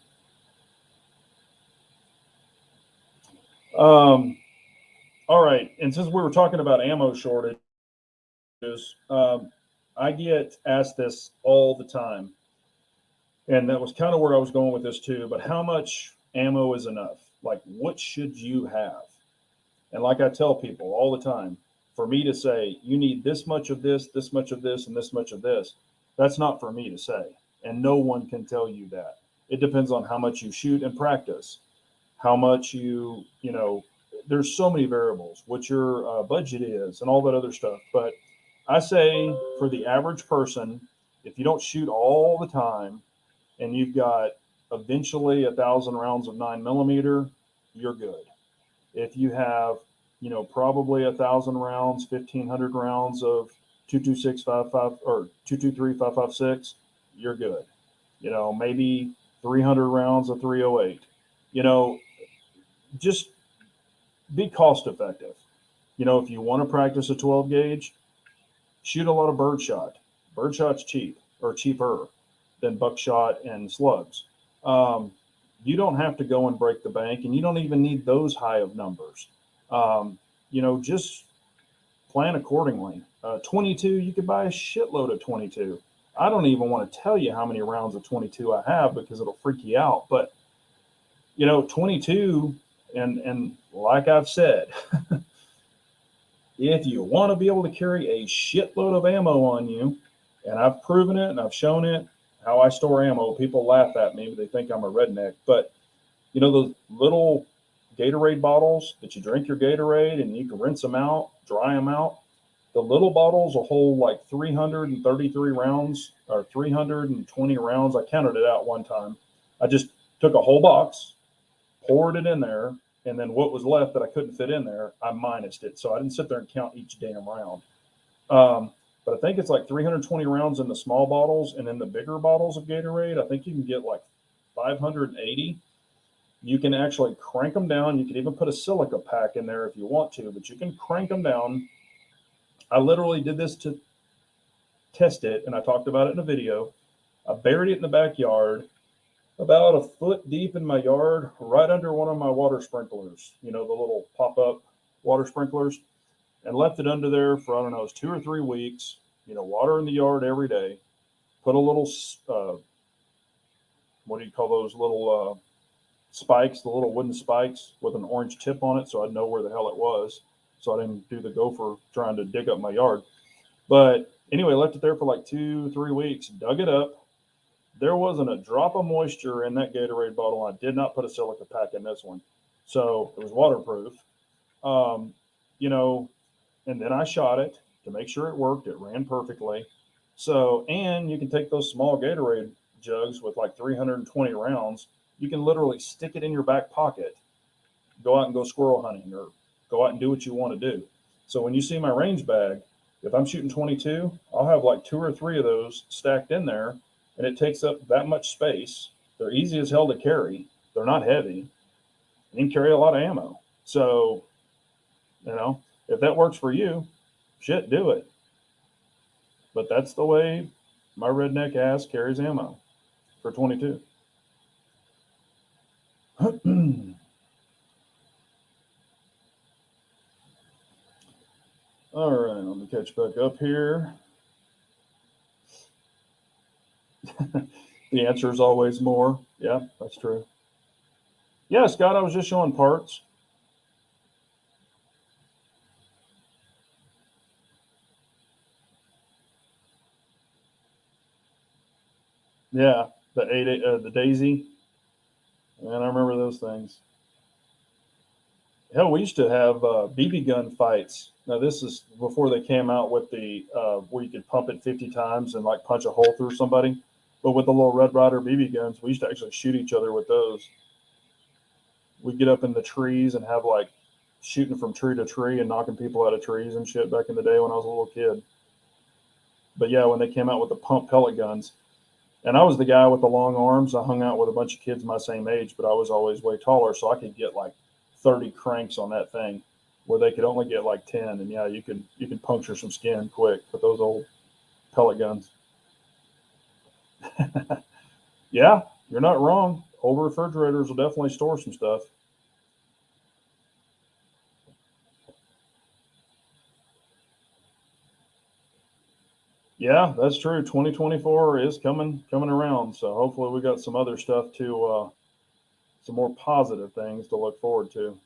All right. And since we were talking about ammo shortages, I get asked this all the time. And that was kind of where I was going with this too. But how much ammo is enough? Like, what should you have? And like I tell people all the time, for me to say, you need this much of this, this much of this, and this much of this, that's not for me to say. And no one can tell you that. It depends on how much you shoot and practice, how much there's so many variables, what your budget is, and all that other stuff. But I say for the average person, if you don't shoot all the time and you've got eventually 1,000 rounds of 9mm, you're good. If you have, probably 1,000 rounds, 1,500 rounds of 226.55 or 223.556, you're good. Maybe 300 rounds of 308. Just be cost effective. If you want to practice a 12 gauge, shoot a lot of birdshot. Birdshot's cheap or cheaper than buckshot and slugs. You don't have to go and break the bank, and you don't even need those high of numbers. Just plan accordingly. 22, you could buy a shitload of 22. I don't even want to tell you how many rounds of 22 I have because it'll freak you out. But 22, and like I've said, if you want to be able to carry a shitload of ammo on you, and I've proven it and I've shown it, how I store ammo, people laugh at me, they think I'm a redneck. But those little Gatorade bottles that you drink your Gatorade and you can rinse them out, dry them out. The little bottles will hold like 333 rounds or 320 rounds. I counted it out one time. I just took a whole box, poured it in there, and then what was left that I couldn't fit in there, I minused it. So I didn't sit there and count each damn round. But I think it's like 320 rounds in the small bottles, and in the bigger bottles of Gatorade, I think you can get like 580. You can actually crank them down. You can even put a silica pack in there if you want to, but you can crank them down. I literally did this to test it, and I talked about it in a video. I buried it in the backyard, about a foot deep in my yard, right under one of my water sprinklers, the little pop-up water sprinklers, and left it under there for, I don't know, it was 2 or 3 weeks, water in the yard every day. Put a little, what do you call those little spikes, the little wooden spikes with an orange tip on it, so I'd know where the hell it was, so I didn't do the gopher trying to dig up my yard. But anyway, left it there for like 2-3 weeks, dug it up. There wasn't a drop of moisture in that Gatorade bottle. I did not put a silica pack in this one, so it was waterproof. And then I shot it to make sure it worked. It ran perfectly. So, and you can take those small Gatorade jugs with like 320 rounds. You can literally stick it in your back pocket, go out and go squirrel hunting, or go out and do what you want to do. So when you see my range bag, if I'm shooting 22, I'll have like 2 or 3 of those stacked in there, and it takes up that much space. They're easy as hell to carry. They're not heavy. You can carry a lot of ammo. So, if that works for you, shit, do it. But that's the way my redneck ass carries ammo for 22. All right, let me catch back up here. The answer is always more. Yeah, that's true. Yeah, Scott, I was just showing parts. Yeah, the Daisy, and I remember those things. Hell, we used to have BB gun fights. Now this is before they came out with the where you could pump it 50 times and like punch a hole through somebody. But with the little Red Ryder BB guns, we used to actually shoot each other with those. We'd get up in the trees and have like shooting from tree to tree and knocking people out of trees and shit back in the day when I was a little kid. But yeah, when they came out with the pump pellet guns, and I was the guy with the long arms. I hung out with a bunch of kids my same age, but I was always way taller, so I could get like 30 cranks on that thing, where they could only get like 10. And yeah, you can puncture some skin quick with those old pellet guns. Yeah, you're not wrong. Old refrigerators will definitely store some stuff. Yeah, that's true. 2024 is coming around, so hopefully we got some other stuff to some more positive things to look forward to.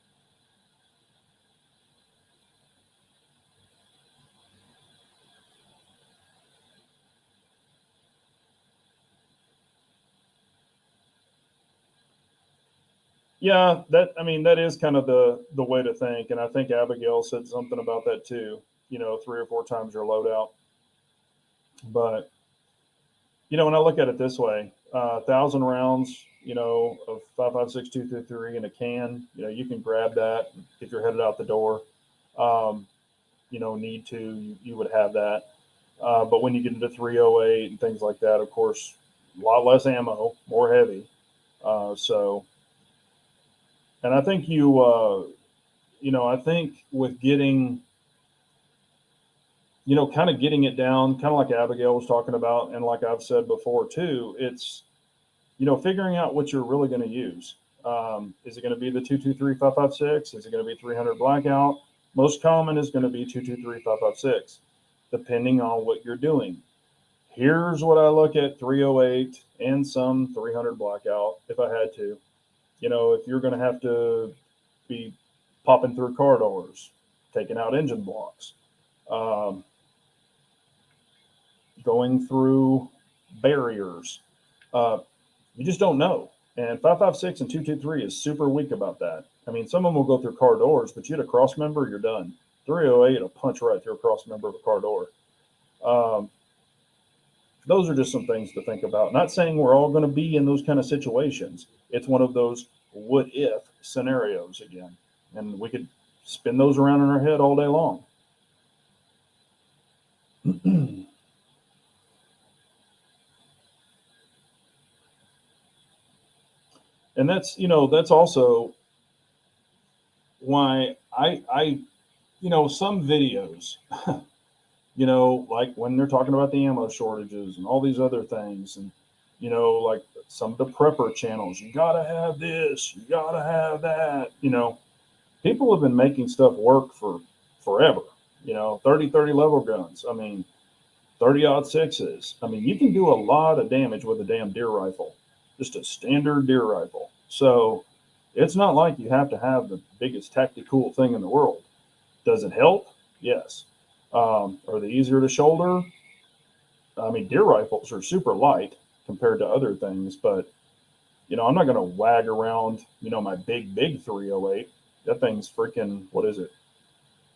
Yeah, that is kind of the way to think, and I think Abigail said something about that too. 3 or 4 times your loadout. But when I look at it this way, 1,000 rounds, of 5.56 223 in a can, you can grab that if you're headed out the door. Um, need to, you would have that. But when you get into 308 and things like that, of course, a lot less ammo, more heavy. So, and I think I think with getting, kind of getting it down, kind of like Abigail was talking about, and like I've said before too, it's, figuring out what you're really going to use. Is it going to be the 223 5.56? Is it going to be 300 blackout? Most common is going to be 223 5.56, depending on what you're doing. Here's what I look at: 308 and some 300 blackout if I had to. If you're going to have to be popping through car doors, taking out engine blocks, um, going through barriers, you just don't know. And 5.56 and 223 is super weak about that. I mean, some of them will go through car doors, but you hit a cross member, you're done. 308 will punch right through a cross member of a car door. Those are just some things to think about. Not saying we're all going to be in those kind of situations. It's one of those what if scenarios again, and we could spin those around in our head all day long. And that's also why some videos, like when they're talking about the ammo shortages and all these other things, and like some of the prepper channels, you gotta have this, you gotta have that. People have been making stuff work for forever. 30-30 level guns. I mean, 30-06s. I mean, you can do a lot of damage with a damn deer rifle, just a standard deer rifle. So it's not like you have to have the biggest tactical thing in the world. Does it help? Yes. Are they easier to shoulder? I mean, deer rifles are super light compared to other things, but I'm not going to wag around, my big 308. That thing's freaking, what is it?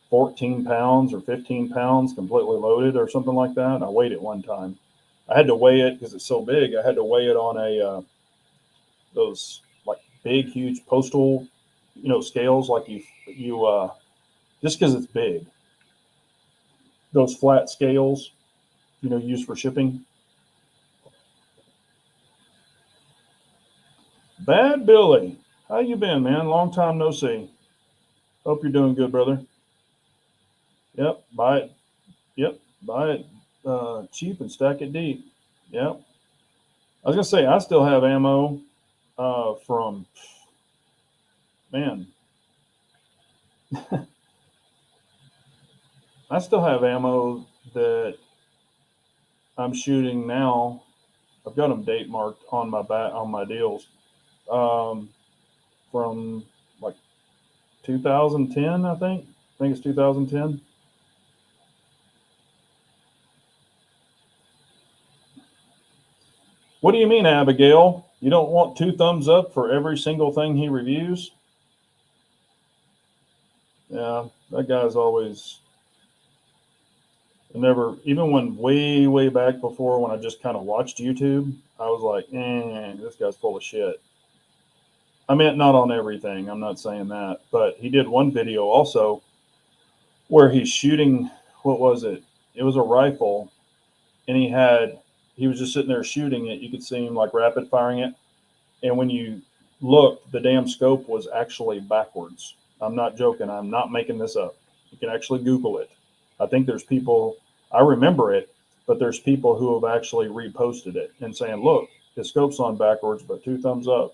14 pounds or 15 pounds completely loaded or something like that. I weighed it one time. I had to weigh it because it's so big. I had to weigh it on those like big, huge postal, scales, like you just because it's big. Those flat scales, used for shipping. Bad Billy, how you been, man? Long time no see. Hope you're doing good, brother. Yep, buy it. Yep, buy it cheap and stack it deep. Yep. I was gonna say I still have ammo from man. I still have ammo that I'm shooting now. I've got them date marked on my deals from like 2010, I think. I think it's 2010. What do you mean, Abigail? You don't want 2 thumbs up for every single thing he reviews? Yeah, that guy's always never, even when way back before when I just kind of watched YouTube, I was like, this guy's full of shit. I meant not on everything. I'm not saying that, but he did one video also where he's shooting, what was it? It was a rifle, and he was just sitting there shooting it. You could see him like rapid firing it. And when you looked, the damn scope was actually backwards. I'm not joking. I'm not making this up. You can actually Google it. I think there's people, I remember it, but there's people who have actually reposted it and saying, look, his scope's on backwards, but 2 thumbs up.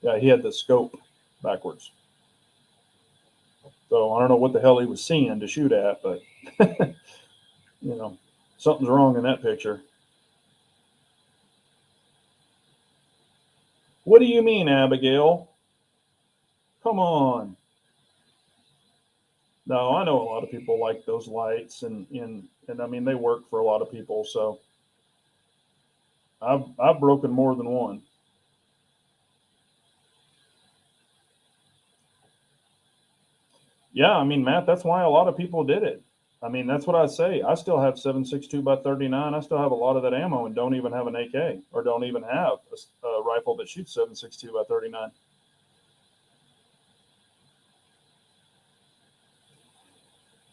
Yeah, he had the scope backwards. So I don't know what the hell he was seeing to shoot at, but something's wrong in that picture. What do you mean, Abigail? Come on. No, I know a lot of people like those lights, and I mean they work for a lot of people. So I've broken more than one. Yeah, I mean, Matt, that's why a lot of people did it. I mean, that's what I say. I still have 7.62 by 39. I still have a lot of that ammo and don't even have an AK or don't even have a rifle that shoots 7.62 by 39.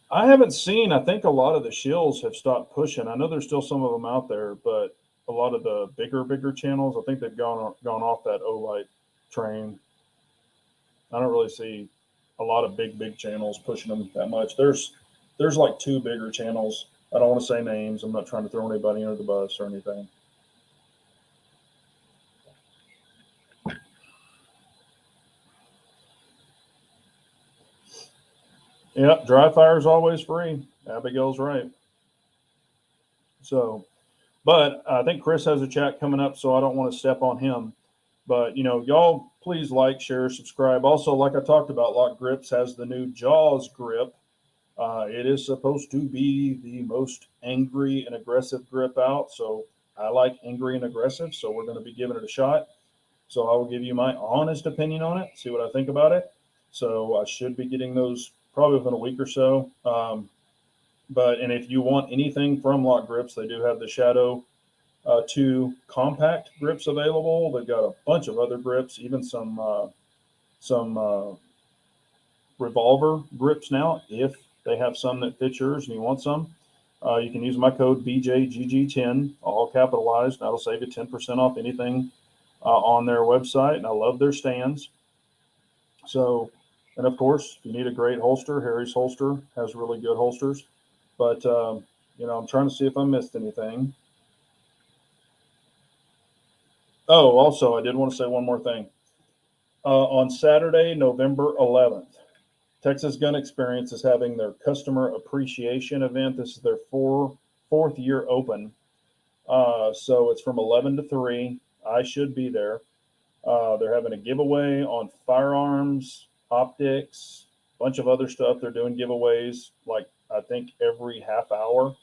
I haven't seen. I think a lot of the shills have stopped pushing. I know there's still some of them out there, but a lot of the bigger channels, I think they've gone off that Olight train. I don't really see a lot of big channels pushing them that much. There's like 2 bigger channels. I don't want to say names. I'm not trying to throw anybody under the bus or anything. Yep, dry fire is always free. Abigail's right. So, but I think Chris has a chat coming up, so I don't want to step on him. But y'all please like, share, subscribe. Also, like I talked about, Lock Grips has the new Jaws grip. It is supposed to be the most angry and aggressive grip out. So I like angry and aggressive. So we're going to be giving it a shot. So I will give you my honest opinion on it, see what I think about it. So I should be getting those probably within a week or so. And if you want anything from Lock Grips, they do have the Shadow 2 compact grips available. They've got a bunch of other grips, even some some revolver grips now. If they have some that fit yours and you want some, you can use my code BJGG10, all capitalized. That'll save you 10% off anything on their website. And I love their stands. So, and of course, if you need a great holster, Harry's Holster has really good holsters. But, I'm trying to see if I missed anything. Oh, also, I did want to say one more thing. On Saturday, November 11th, Texas Gun Experience is having their customer appreciation event. This is their fourth year open. So it's from 11 to 3. I should be there. They're having a giveaway on firearms, optics, a bunch of other stuff. They're doing giveaways like I think every half hour.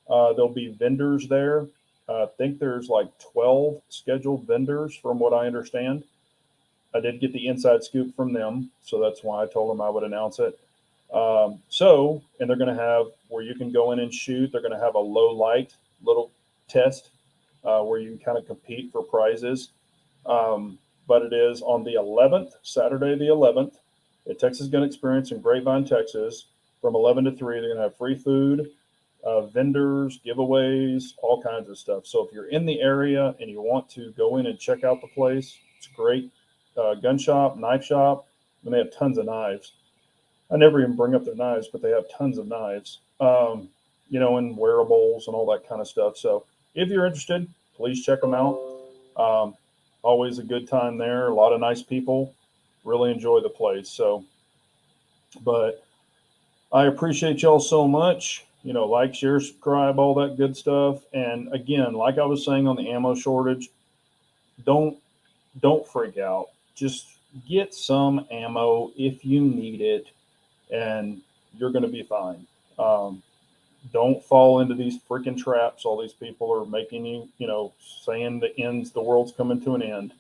There'll be vendors there. I think there's like 12 scheduled vendors from what I understand. I did get the inside scoop from them, so that's why I told them I would announce it. And they're going to have where you can go in and shoot. They're going to have a low light little test where you can kind of compete for prizes. But it is on the 11th, Saturday the 11th, at Texas Gun Experience in Grapevine, Texas, from 11 to 3. They're going to have free food, vendors, giveaways, all kinds of stuff. So if you're in the area and you want to go in and check out the place, it's great. Gun shop, knife shop, and they have tons of knives. I never even bring up their knives, but they have tons of knives, and wearables and all that kind of stuff. So if you're interested, please check them out. Always a good time there. A lot of nice people. Really enjoy the place. So, but I appreciate y'all so much. Like, share, subscribe, all that good stuff. And again, like I was saying on the ammo shortage, don't freak out. Just get some ammo if you need it, and you're going to be fine. Don't fall into these freaking traps. All these people are making you, saying the world's coming to an end.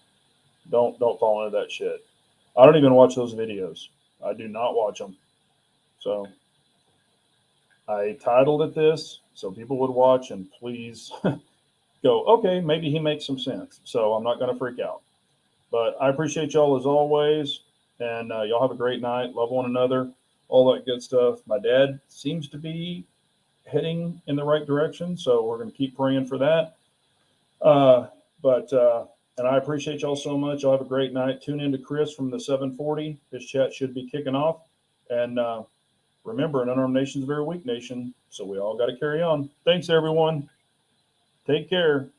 Don't fall into that shit. I don't even watch those videos. I do not watch them. So I titled it this so people would watch and please go, okay, maybe he makes some sense. So I'm not going to freak out. But I appreciate y'all as always. And y'all have a great night. Love one another. All that good stuff. My dad seems to be heading in the right direction. So we're going to keep praying for that. And I appreciate y'all so much. Y'all have a great night. Tune in to Chris from the 740. His chat should be kicking off. And remember, an unarmed nation is a very weak nation. So we all got to carry on. Thanks, everyone. Take care.